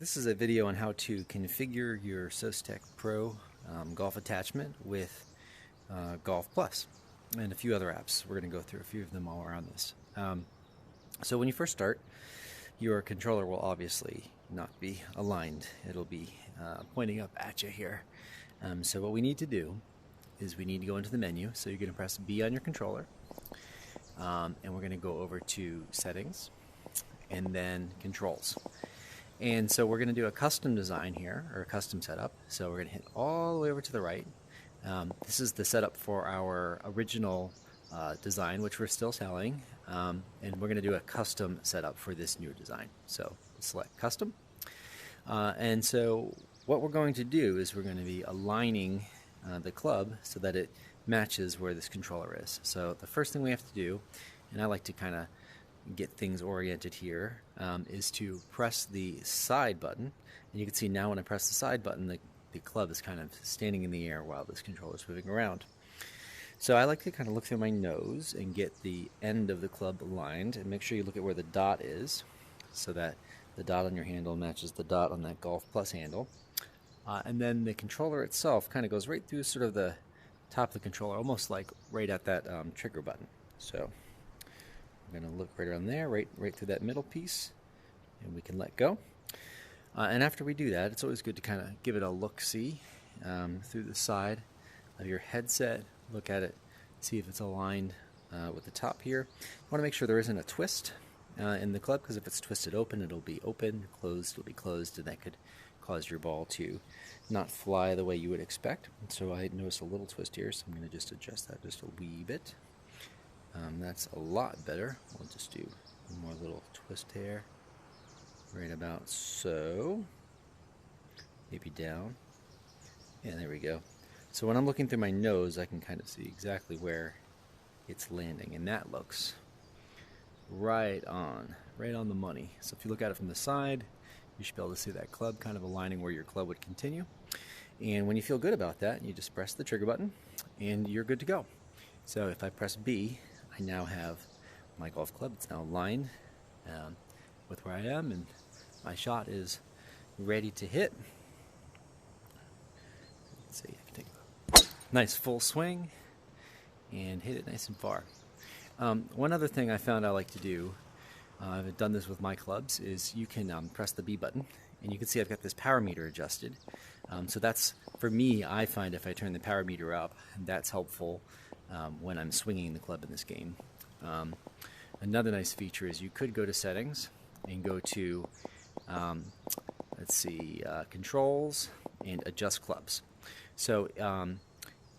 This is a video on how to configure your SosTech Pro golf attachment with Golf Plus and a few other apps. We're going to go through a few of them while we're on this. So when you first start, your controller will obviously not be aligned. It'll be pointing up at you here. So what we need to do is we need to go into the menu. So you're going to press B on your controller, and we're going to go over to Settings and then Controls. And so we're going to do a custom design here, or a custom setup. So we're going to hit all the way over to the right. This is the setup for our original design, which we're still selling. And we're going to do a custom setup for this new design. So select Custom. And so what we're going to do is we're going to be aligning the club so that it matches where this controller is. So the first thing we have to do, and I like to kind of get things oriented here, is to press the side button. And you can see now when I press the side button, the club is kind of standing in the air while this controller is moving around. So I like to kind of look through my nose and get the end of the club aligned, and make sure you look at where the dot is so that the dot on your handle matches the dot on that Golf Plus handle. And then the controller itself kind of goes right through sort of the top of the controller, almost like right at that trigger button. So I'm going to look right around there, right through that middle piece, and we can let go. And after we do that, it's always good to kind of give it a look-see through the side of your headset. Look at it, see if it's aligned with the top here. You want to make sure there isn't a twist in the club, because if it's twisted open, it'll be open, closed, it'll be closed, and that could cause your ball to not fly the way you would expect. So I noticed a little twist here, so I'm going to just adjust that just a wee bit. That's a lot better. We'll just do one more little twist here, right about so. Maybe down. Yeah, there we go. So when I'm looking through my nose, I can kind of see exactly where it's landing, and that looks right on the money. So if you look at it from the side, you should be able to see that club kind of aligning where your club would continue. And when you feel good about that, you just press the trigger button, and you're good to go. So if I press B, I now have my golf club. It's now aligned with where I am, and my shot is ready to hit. Let's see, I can take a nice full swing and hit it nice and far. One other thing I found I like to do, I've done this with my clubs, is you can press the B button, and you can see I've got this power meter adjusted. So that's, for me, I find if I turn the power meter up, that's helpful when I'm swinging the club in this game. Another nice feature is you could go to Settings and go to, let's see, Controls and Adjust Clubs. So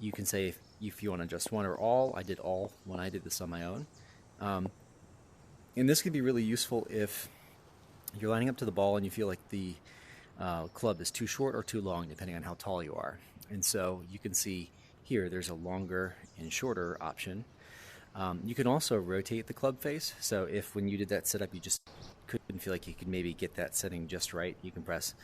you can say if you want to adjust one or all. I did all when I did this on my own. And this can be really useful if you're lining up to the ball and you feel like the club is too short or too long, depending on how tall you are. And so you can see here there's a longer and shorter option. You can also rotate the club face. So if when you did that setup you just couldn't feel like you could maybe get that setting just right, you can press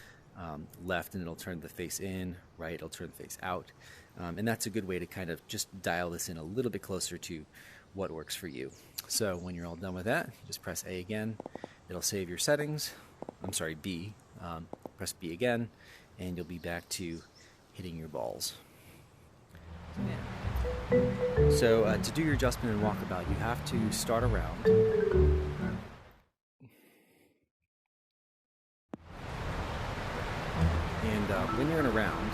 left and it'll turn the face in, right, it'll turn the face out. And that's a good way to kind of just dial this in a little bit closer to what works for you. So when you're all done with that, just press A again. It'll save your settings. I'm sorry, B. Press B again, and you'll be back to hitting your balls. So to do your adjustment in Walkabout, you have to start around. And when you're in a round,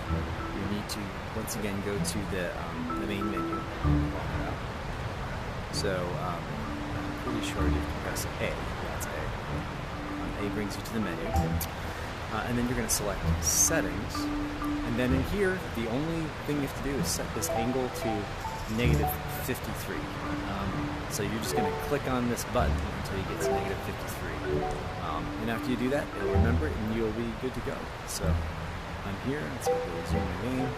you need to once again go to the main menu. Walkabout. So I'm pretty sure you have to press A. That's A. A brings you to the menu. And then you're going to select Settings. And then in here, the only thing you have to do is set this angle to -53. So you're just going to click on this button until you get to -53. And after you do that, it'll remember it and you'll be good to go. So I'm here. Let's go resume my game.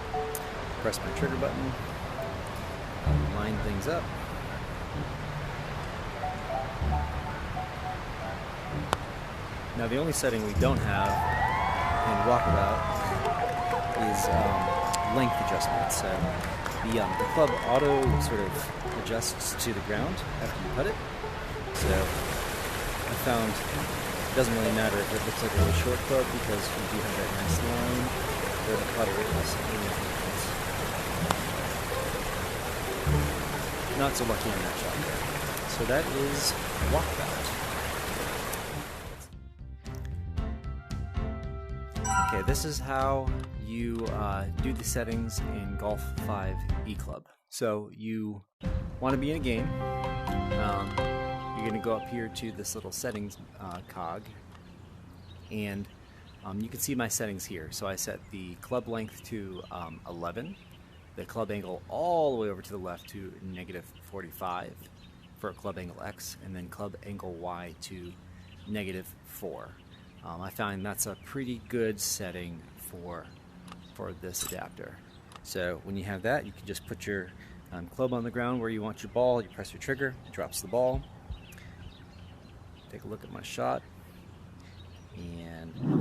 Press my trigger button. Line things up. Now the only setting we don't have in Walkabout is length adjustment. So the club auto sort of adjusts to the ground after you put it. So I found It doesn't really matter if it looks like a really short club because we do have that nice line where the putter is. Not so lucky on that shot there. So that is Walkabout. Okay, this is how you do the settings in Golf 5 eClub. So you want to be in a game. You're going to go up here to this little settings cog, and you can see my settings here. So I set the club length to 11, the club angle all the way over to the left to -45 for a club angle X, and then club angle Y to -4. I found that's a pretty good setting for this adapter. So when you have that, you can just put your club on the ground where you want your ball. You press your trigger, it drops the ball. Take a look at my shot, and